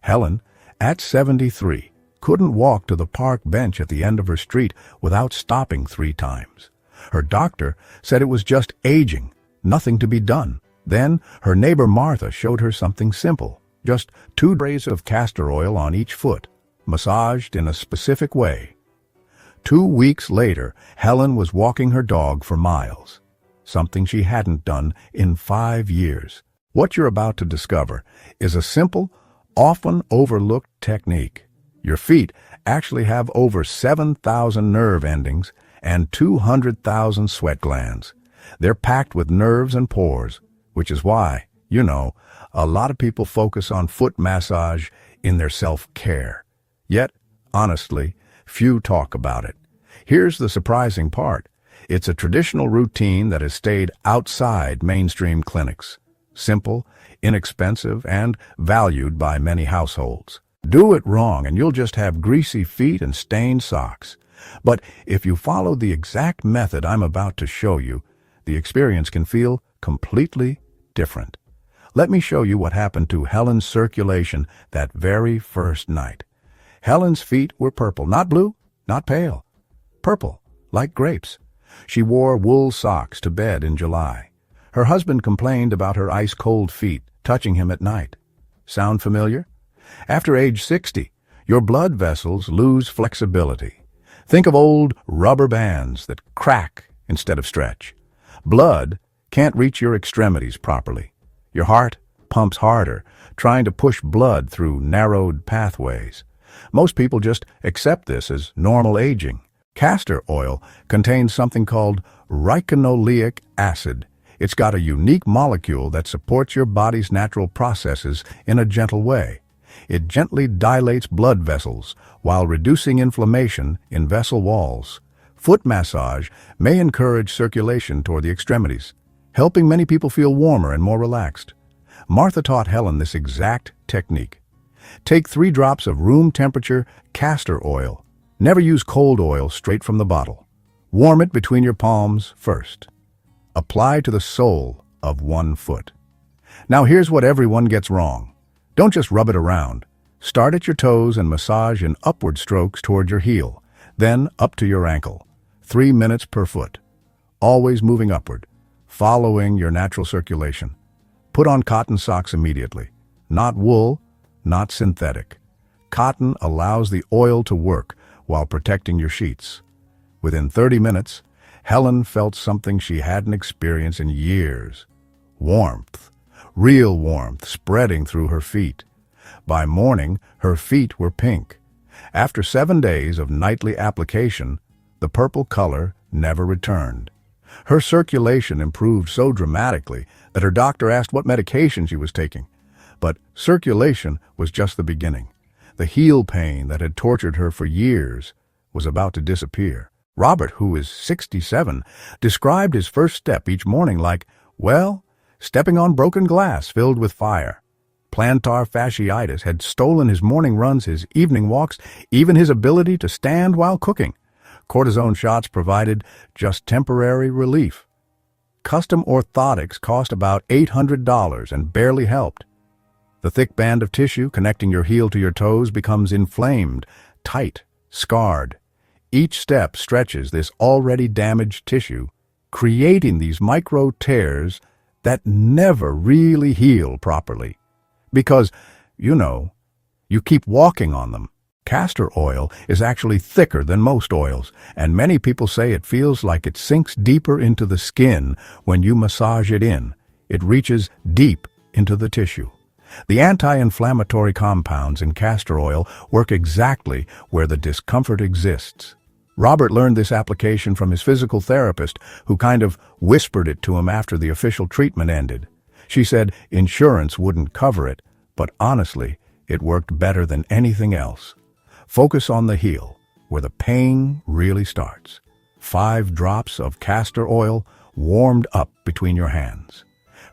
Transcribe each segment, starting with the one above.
Helen, at 73, couldn't walk to the park bench at the end of her street without stopping 3 times. Her doctor said it was just aging, nothing to be done. Then her neighbor Martha showed her something simple, just 2 sprays of castor oil on each foot, massaged in a specific way. 2 weeks later, Helen was walking her dog for miles, something she hadn't done in 5 years. What you're about to discover is a simple, often overlooked technique. Your feet actually have over 7,000 nerve endings and 200,000 sweat glands. They're packed with nerves and pores, which is why, a lot of people focus on foot massage in their self-care. Yet, honestly, few talk about it. Here's the surprising part. It's a traditional routine that has stayed outside mainstream clinics. Simple, inexpensive, and valued by many households. Do it wrong and you'll just have greasy feet and stained socks. But if you follow the exact method I'm about to show you, the experience can feel completely different. Let me show you what happened to Helen's circulation that very first night. Helen's feet were purple, not blue, not pale. Purple, like grapes. She wore wool socks to bed in July. Her husband complained about her ice-cold feet touching him at night. Sound familiar? After age 60, your blood vessels lose flexibility. Think of old rubber bands that crack instead of stretch. Blood can't reach your extremities properly. Your heart pumps harder, trying to push blood through narrowed pathways. Most people just accept this as normal aging. Castor oil contains something called ricinoleic acid. It's got a unique molecule that supports your body's natural processes in a gentle way. It gently dilates blood vessels while reducing inflammation in vessel walls. Foot massage may encourage circulation toward the extremities, helping many people feel warmer and more relaxed. Martha taught Helen this exact technique. Take 3 drops of room-temperature castor oil. Never use cold oil straight from the bottle. Warm it between your palms first. Apply to the sole of 1 foot. Now here's what everyone gets wrong. Don't just rub it around. Start at your toes and massage in upward strokes toward your heel, then up to your ankle. 3 minutes per foot. Always moving upward, following your natural circulation. Put on cotton socks immediately. Not wool, not synthetic. Cotton allows the oil to work while protecting your sheets. Within 30 minutes, Helen felt something she hadn't experienced in years. Warmth. Real warmth spreading through her feet. By morning, her feet were pink. After 7 days of nightly application, the purple color never returned. Her circulation improved so dramatically that her doctor asked what medication she was taking. But circulation was just the beginning. The heel pain that had tortured her for years was about to disappear. Robert, who is 67, described his first step each morning like, stepping on broken glass filled with fire. Plantar fasciitis had stolen his morning runs, his evening walks, even his ability to stand while cooking. Cortisone shots provided just temporary relief. Custom orthotics cost about $800 and barely helped. The thick band of tissue connecting your heel to your toes becomes inflamed, tight, scarred. Each step stretches this already damaged tissue, creating these micro tears that never really heal properly. Because, you keep walking on them. Castor oil is actually thicker than most oils, and many people say it feels like it sinks deeper into the skin when you massage it in. It reaches deep into the tissue. The anti-inflammatory compounds in castor oil work exactly where the discomfort exists. Robert learned this application from his physical therapist, who kind of whispered it to him after the official treatment ended. She said insurance wouldn't cover it, but honestly, it worked better than anything else. Focus on the heel, where the pain really starts. 5 drops of castor oil warmed up between your hands.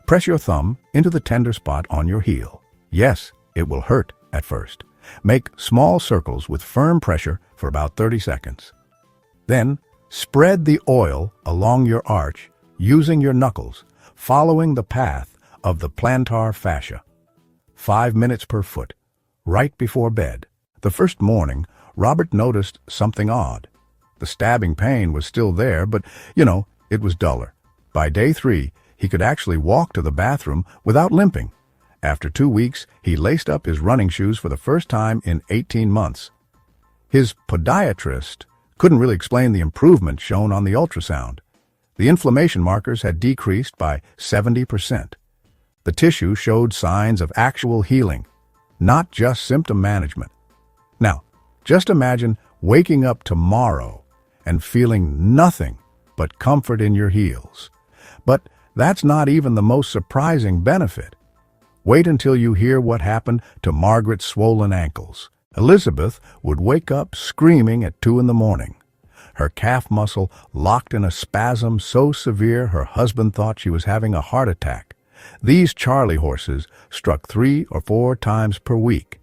Press your thumb into the tender spot on your heel. Yes, it will hurt at first. Make small circles with firm pressure for about 30 seconds. Then, spread the oil along your arch using your knuckles, following the path of the plantar fascia. 5 minutes per foot. right before bed. The first morning, Robert noticed something odd. The stabbing pain was still there, but, it was duller. By day 3, he could actually walk to the bathroom without limping. After 2 weeks, he laced up his running shoes for the first time in 18 months. His podiatrist couldn't really explain the improvement shown on the ultrasound. The inflammation markers had decreased by 70%. The tissue showed signs of actual healing, not just symptom management. Now, just imagine waking up tomorrow and feeling nothing but comfort in your heels. But that's not even the most surprising benefit. Wait until you hear what happened to Margaret's swollen ankles. Elizabeth would wake up screaming at 2 in the morning. Her calf muscle locked in a spasm so severe her husband thought she was having a heart attack. These Charlie horses struck 3 or 4 times per week.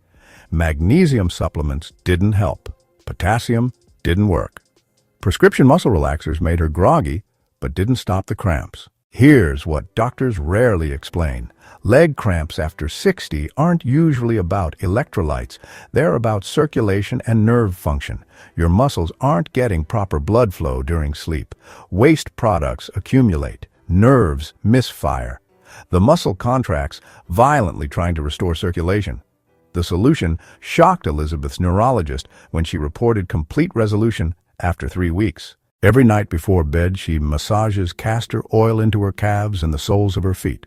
Magnesium supplements didn't help. Potassium didn't work. Prescription muscle relaxers made her groggy, but didn't stop the cramps. Here's what doctors rarely explain. Leg cramps after 60 aren't usually about electrolytes. They're about circulation and nerve function. Your muscles aren't getting proper blood flow during sleep. Waste products accumulate. Nerves misfire. The muscle contracts violently trying to restore circulation. The solution shocked Elizabeth's neurologist when she reported complete resolution after 3 weeks. Every night before bed, she massages castor oil into her calves and the soles of her feet.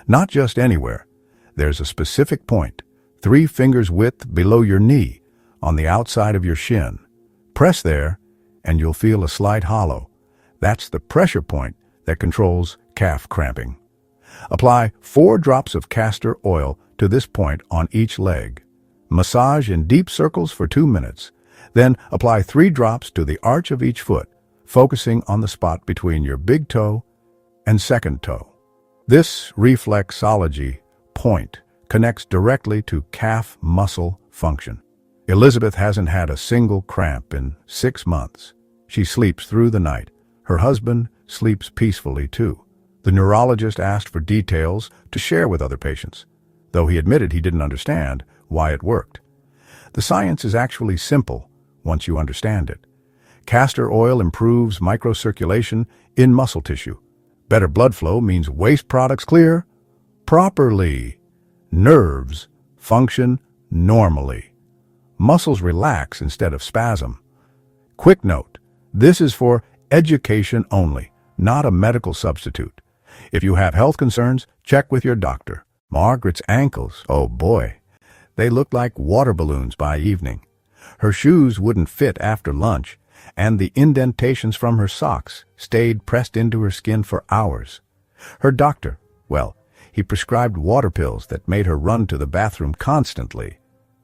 Not just anywhere. There's a specific point, 3 fingers width below your knee, on the outside of your shin. Press there, and you'll feel a slight hollow. That's the pressure point that controls calf cramping. Apply 4 drops of castor oil to this point on each leg. Massage in deep circles for 2 minutes. Then apply 3 drops to the arch of each foot, focusing on the spot between your big toe and second toe. This reflexology point connects directly to calf muscle function. Elizabeth hasn't had a single cramp in 6 months. She sleeps through the night. Her husband sleeps peacefully too. The neurologist asked for details to share with other patients, though he admitted he didn't understand why it worked. The science is actually simple once you understand it. Castor oil improves microcirculation in muscle tissue. Better blood flow means waste products clear properly. Nerves function normally. Muscles relax instead of spasm. Quick note, this is for education only, not a medical substitute. If you have health concerns, check with your doctor. Margaret's ankles, oh boy, they looked like water balloons by evening. Her shoes wouldn't fit after lunch, and the indentations from her socks stayed pressed into her skin for hours. Her doctor, he prescribed water pills that made her run to the bathroom constantly,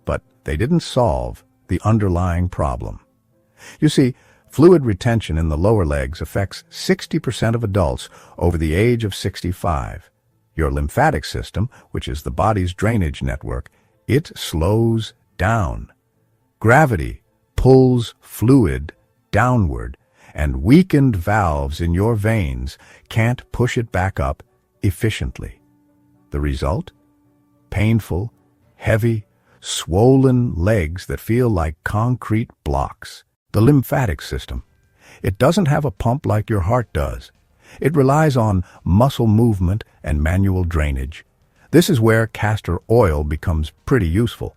but they didn't solve the underlying problem. You see, fluid retention in the lower legs affects 60% of adults over the age of 65. Your lymphatic system, which is the body's drainage network, it slows down. Gravity pulls fluid downward, and weakened valves in your veins can't push it back up efficiently. The result? Painful, heavy, swollen legs that feel like concrete blocks. The lymphatic system. It doesn't have a pump like your heart does. It relies on muscle movement and manual drainage. This is where castor oil becomes pretty useful.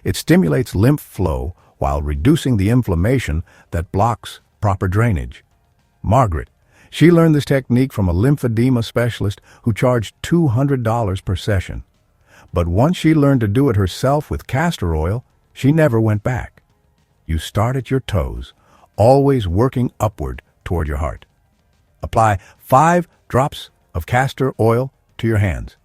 It stimulates lymph flow while reducing the inflammation that blocks proper drainage. Margaret, she learned this technique from a lymphedema specialist who charged $200 per session. But once she learned to do it herself with castor oil, she never went back. You start at your toes, always working upward toward your heart. Apply 5 drops of castor oil to your hands.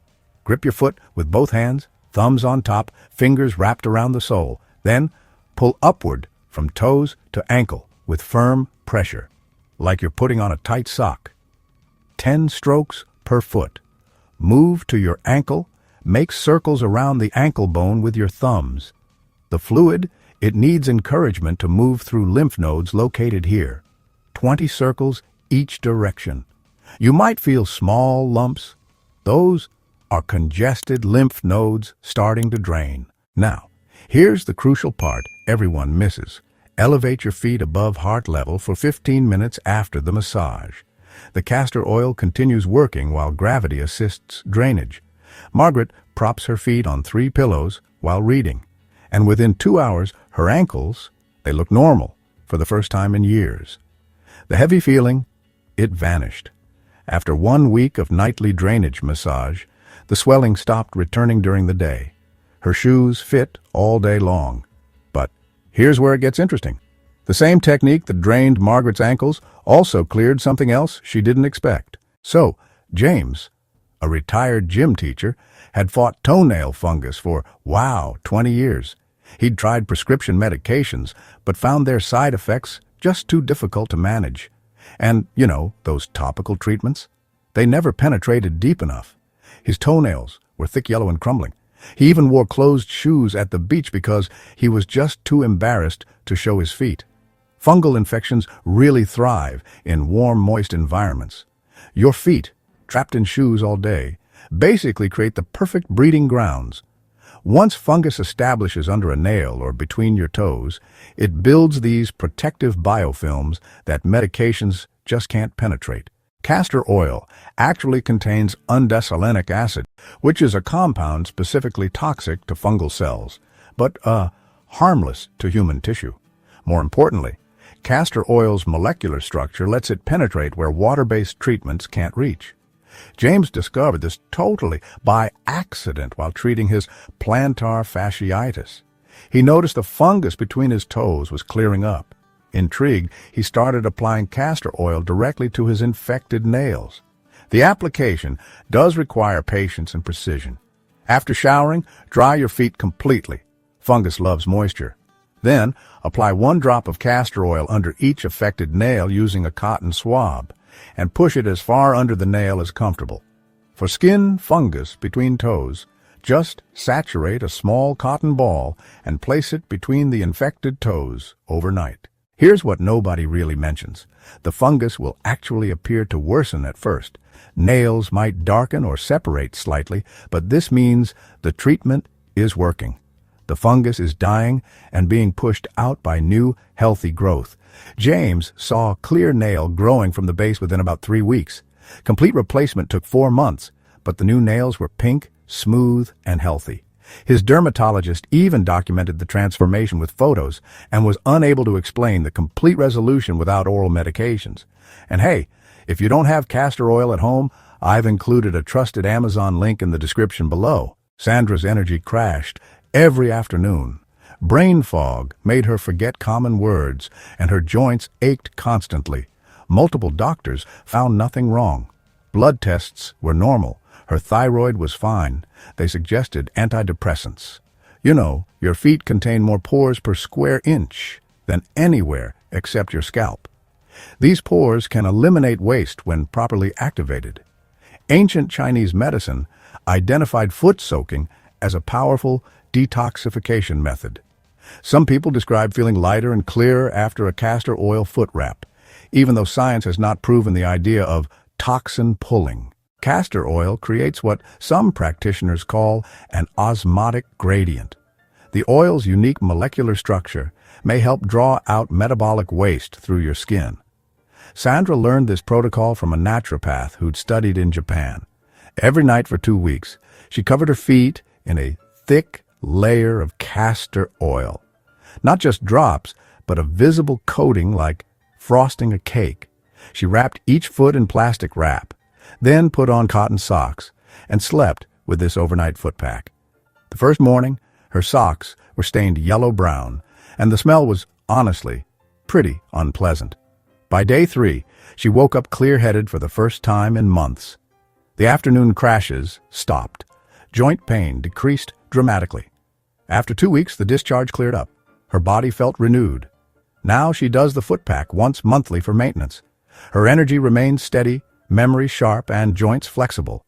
Grip your foot with both hands, thumbs on top, fingers wrapped around the sole. Then pull upward from toes to ankle with firm pressure, like you're putting on a tight sock. 10 strokes per foot. Move to your ankle. Make circles around the ankle bone with your thumbs. The fluid, it needs encouragement to move through lymph nodes located here. 20 circles each direction. You might feel small lumps. Those are congested lymph nodes starting to drain. Now, Here's the crucial part everyone misses. Elevate your feet above heart level for 15 minutes after the massage. The castor oil continues working while gravity assists drainage. Margaret props her feet on 3 pillows while reading, and within 2 hours, her ankles, they look normal for the first time in years. The heavy feeling, it vanished. After 1 week of nightly drainage massage, the swelling stopped returning during the day. Her shoes fit all day long. But here's where it gets interesting. The same technique that drained Margaret's ankles also cleared something else she didn't expect. So, James, a retired gym teacher, had fought toenail fungus for, 20 years. He'd tried prescription medications, but found their side effects just too difficult to manage. And, those topical treatments? They never penetrated deep enough. His toenails were thick, yellow, and crumbling. He even wore closed shoes at the beach because he was just too embarrassed to show his feet. Fungal infections really thrive in warm, moist environments. Your feet, trapped in shoes all day, basically create the perfect breeding grounds. Once fungus establishes under a nail or between your toes, it builds these protective biofilms that medications just can't penetrate. Castor oil actually contains undesolenic acid, which is a compound specifically toxic to fungal cells, but harmless to human tissue. More importantly, castor oil's molecular structure lets it penetrate where water-based treatments can't reach. James discovered this totally by accident while treating his plantar fasciitis. He noticed the fungus between his toes was clearing up. Intrigued, he started applying castor oil directly to his infected nails. The application does require patience and precision. After showering, dry your feet completely. Fungus loves moisture. Then, apply 1 drop of castor oil under each affected nail using a cotton swab, and push it as far under the nail as comfortable. For skin fungus between toes, just saturate a small cotton ball and place it between the infected toes overnight. Here's what nobody really mentions. The fungus will actually appear to worsen at first. Nails might darken or separate slightly, but this means the treatment is working. The fungus is dying and being pushed out by new, healthy growth. James saw a clear nail growing from the base within about 3 weeks. Complete replacement took 4 months, but the new nails were pink, smooth, and healthy. His dermatologist even documented the transformation with photos and was unable to explain the complete resolution without oral medications. And hey, if you don't have castor oil at home, I've included a trusted Amazon link in the description below. Sandra's energy crashed every afternoon. Brain fog made her forget common words, and her joints ached constantly. Multiple doctors found nothing wrong. Blood tests were normal. Her thyroid was fine. They suggested antidepressants. Your feet contain more pores per square inch than anywhere except your scalp. These pores can eliminate waste when properly activated. Ancient Chinese medicine identified foot soaking as a powerful detoxification method. Some people describe feeling lighter and clearer after a castor oil foot wrap, even though science has not proven the idea of toxin pulling. Castor oil creates what some practitioners call an osmotic gradient. The oil's unique molecular structure may help draw out metabolic waste through your skin. Sandra learned this protocol from a naturopath who'd studied in Japan. Every night for 2 weeks, she covered her feet in a thick layer of castor oil. Not just drops, but a visible coating like frosting a cake. She wrapped each foot in plastic wrap, then put on cotton socks, and slept with this overnight foot pack. The first morning, her socks were stained yellow-brown, and the smell was, honestly, pretty unpleasant. By day 3, she woke up clear-headed for the first time in months. The afternoon crashes stopped. Joint pain decreased dramatically. After 2 weeks, the discharge cleared up. Her body felt renewed. Now she does the foot pack once monthly for maintenance. Her energy remains steady, memory sharp, and joints flexible.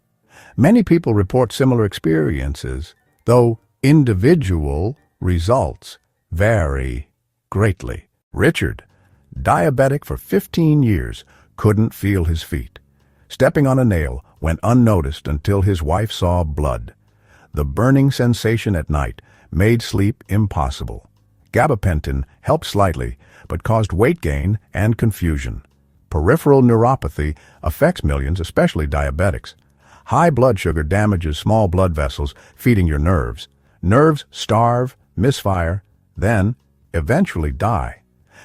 Many people report similar experiences, though individual results vary greatly. Richard, diabetic for 15 years, couldn't feel his feet. Stepping on a nail went unnoticed until his wife saw blood. The burning sensation at night made sleep impossible. Gabapentin helped slightly, but caused weight gain and confusion. Peripheral neuropathy affects millions, especially diabetics. High blood sugar damages small blood vessels, feeding your nerves. Nerves starve, misfire, then eventually die.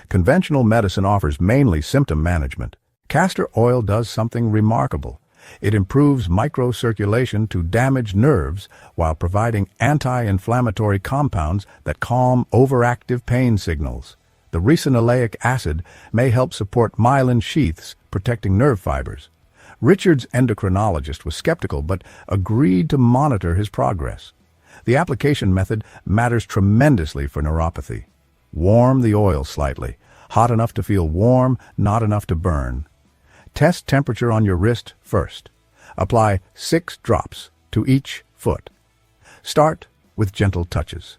Conventional medicine offers mainly symptom management. Castor oil does something remarkable. It improves microcirculation to damaged nerves while providing anti-inflammatory compounds that calm overactive pain signals. The ricinoleic acid may help support myelin sheaths, protecting nerve fibers. Richard's endocrinologist was skeptical but agreed to monitor his progress. The application method matters tremendously for neuropathy. Warm the oil slightly, hot enough to feel warm, not enough to burn. Test temperature on your wrist first. Apply 6 drops to each foot. Start with gentle touches.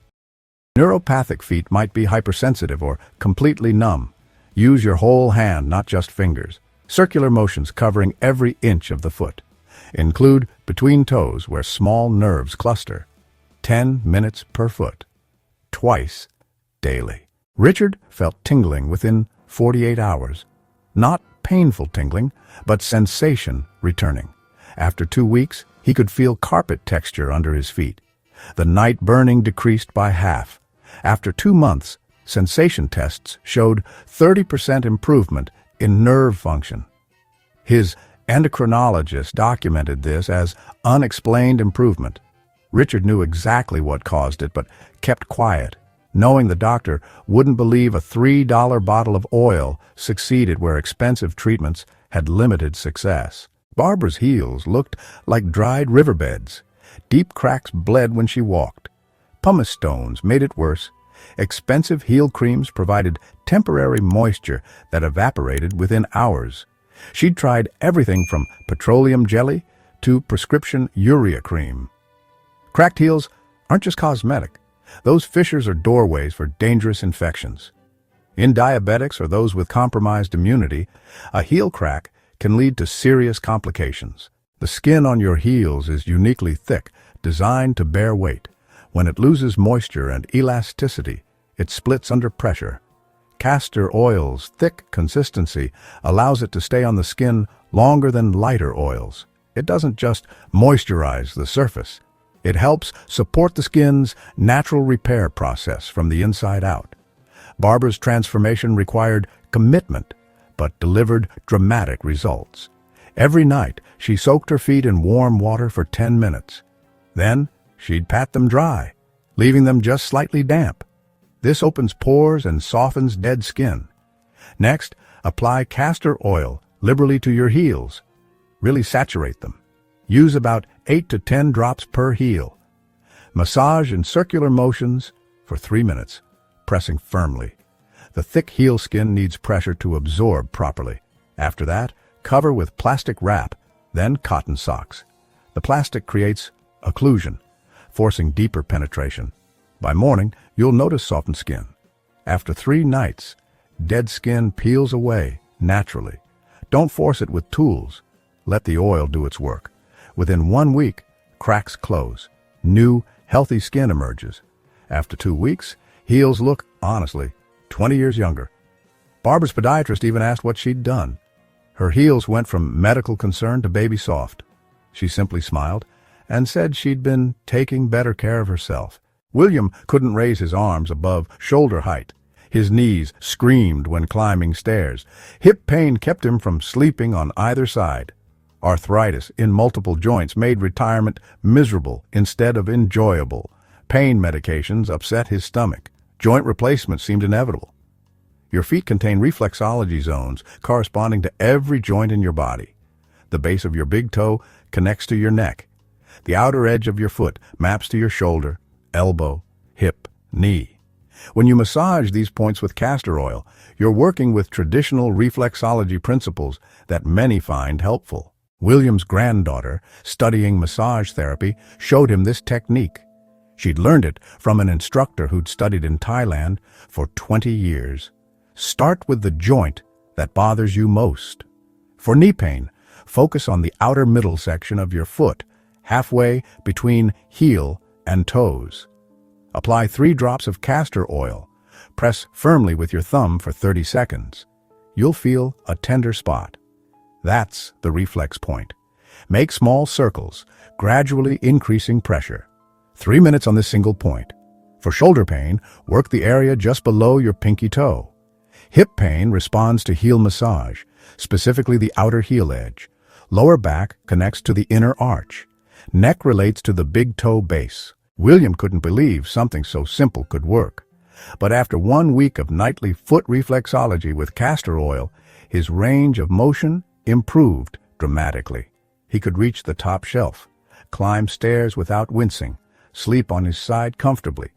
Neuropathic feet might be hypersensitive or completely numb. Use your whole hand, not just fingers. Circular motions covering every inch of the foot. Include between toes where small nerves cluster. 10 minutes per foot. Twice daily. Richard felt tingling within 48 hours. Not painful tingling, but sensation returning. After 2 weeks, he could feel carpet texture under his feet. The night burning decreased by half. After 2 months, sensation tests showed 30% improvement in nerve function. His endocrinologist documented this as unexplained improvement. Richard knew exactly what caused it, but kept quiet, knowing the doctor wouldn't believe a $3 bottle of oil succeeded where expensive treatments had limited success. Barbara's heels looked like dried riverbeds. Deep cracks bled when she walked. Pumice stones made it worse. Expensive heel creams provided temporary moisture that evaporated within hours. She'd tried everything from petroleum jelly to prescription urea cream. Cracked heels aren't just cosmetic. Those fissures are doorways for dangerous infections. In diabetics or those with compromised immunity, a heel crack can lead to serious complications. The skin on your heels is uniquely thick, designed to bear weight. When it loses moisture and elasticity, it splits under pressure. Castor oil's thick consistency allows it to stay on the skin longer than lighter oils. It doesn't just moisturize the surface. It helps support the skin's natural repair process from the inside out. Barbara's transformation required commitment, but delivered dramatic results. Every night, she soaked her feet in warm water for 10 minutes. Then, she'd pat them dry, leaving them just slightly damp. This opens pores and softens dead skin. Next, apply castor oil liberally to your heels. Really saturate them. Use about 8 to 10 drops per heel. Massage in circular motions for 3 minutes, pressing firmly. The thick heel skin needs pressure to absorb properly. After that, cover with plastic wrap, then cotton socks. The plastic creates occlusion, forcing deeper penetration. By morning, you'll notice softened skin. After 3 nights, dead skin peels away naturally. Don't force it with tools. Let the oil do its work. Within 1 week, cracks close. New, healthy skin emerges. After 2 weeks, heels look, honestly, 20 years younger. Barbara's podiatrist even asked what she'd done. Her heels went from medical concern to baby soft. She simply smiled and said she'd been taking better care of herself. William couldn't raise his arms above shoulder height. His knees screamed when climbing stairs. Hip pain kept him from sleeping on either side. Arthritis in multiple joints made retirement miserable instead of enjoyable. Pain medications upset his stomach. Joint replacement seemed inevitable. Your feet contain reflexology zones corresponding to every joint in your body. The base of your big toe connects to your neck. The outer edge of your foot maps to your shoulder, elbow, hip, knee. When you massage these points with castor oil, you're working with traditional reflexology principles that many find helpful. William's granddaughter, studying massage therapy, showed him this technique. She'd learned it from an instructor who'd studied in Thailand for 20 years. Start with the joint that bothers you most. For knee pain, focus on the outer middle section of your foot, halfway between heel and toes. Apply 3 drops of castor oil. Press firmly with your thumb for 30 seconds. You'll feel a tender spot. That's the reflex point. Make small circles, gradually increasing pressure. 3 minutes on this single point. For shoulder pain, work the area just below your pinky toe. Hip pain responds to heel massage, specifically the outer heel edge. Lower back connects to the inner arch. Neck relates to the big toe base. William couldn't believe something so simple could work. But after 1 week of nightly foot reflexology with castor oil, his range of motion improved dramatically. He could reach the top shelf, climb stairs without wincing, sleep on his side comfortably.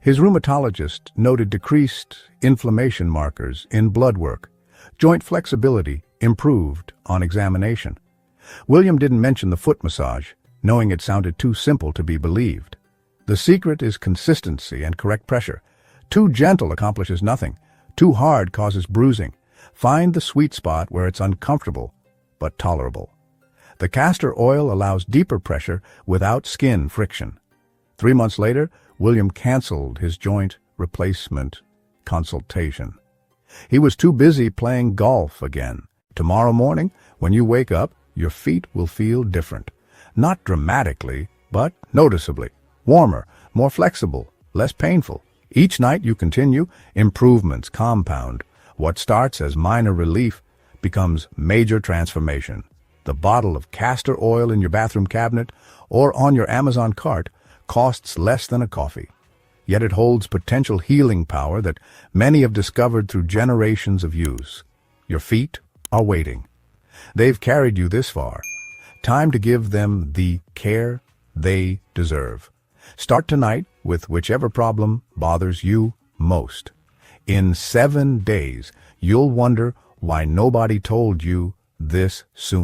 His rheumatologist noted decreased inflammation markers in blood work. Joint flexibility improved on examination. William didn't mention the foot massage, knowing it sounded too simple to be believed. The secret is consistency and correct pressure. Too gentle accomplishes nothing. Too hard causes bruising. Find the sweet spot where it's uncomfortable, but tolerable. The castor oil allows deeper pressure without skin friction. 3 months later, William canceled his joint replacement consultation. He was too busy playing golf again. Tomorrow morning, when you wake up, your feet will feel different. Not dramatically, but noticeably. Warmer, more flexible, less painful. Each night you continue, improvements compound. What starts as minor relief becomes major transformation. The bottle of castor oil in your bathroom cabinet or on your Amazon cart costs less than a coffee. Yet it holds potential healing power that many have discovered through generations of use. Your feet are waiting. They've carried you this far. Time to give them the care they deserve. Start tonight with whichever problem bothers you most. In 7 days, you'll wonder why nobody told you this sooner.